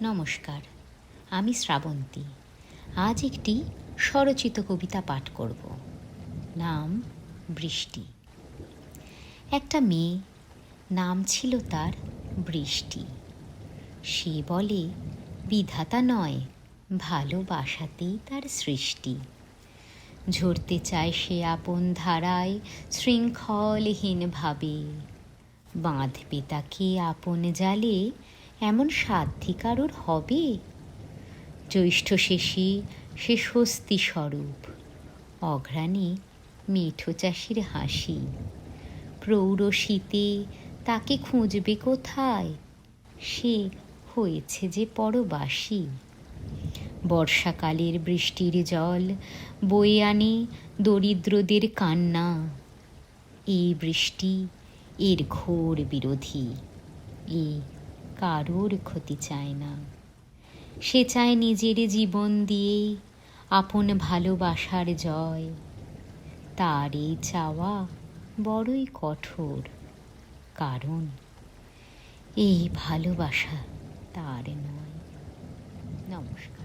নমস্কার, আমি শ্রাবন্তী। আজ একটি স্বরচিত কবিতা পাঠ করব। নাম বৃষ্টি। একটা মেয়ে, নাম ছিল তার বৃষ্টি। সে বলে বিধাতা নয়, ভালোবাসাতেই তার সৃষ্টি। ঝরতে চায় সে আপন ধারায় শৃঙ্খলহীনভাবে, বাঁধবে তাকে আপন জালে, এমন সাধ্যি কারোর হবে? জ্যৈষ্ঠ শেষে সে স্বস্তি স্বরূপ, অঘ্রাণে মেঠো চাষির হাসি। প্রৌঢ় শীতে তাকে খুঁজবে কোথায়, সে হয়েছে যে পরবাসী। বর্ষাকালের বৃষ্টির জল বয়ে আনে দরিদ্রদের কান্না। এই বৃষ্টি এর ঘোর বিরোধী, এ কারোর ক্ষতি চায় না। সে চায় নিজের জীবন দিয়ে আপন ভালোবাসার জয়। তার এই চাওয়া বড়ই কঠোর, কারণ এই ভালোবাসা তার নয়। নমস্কার।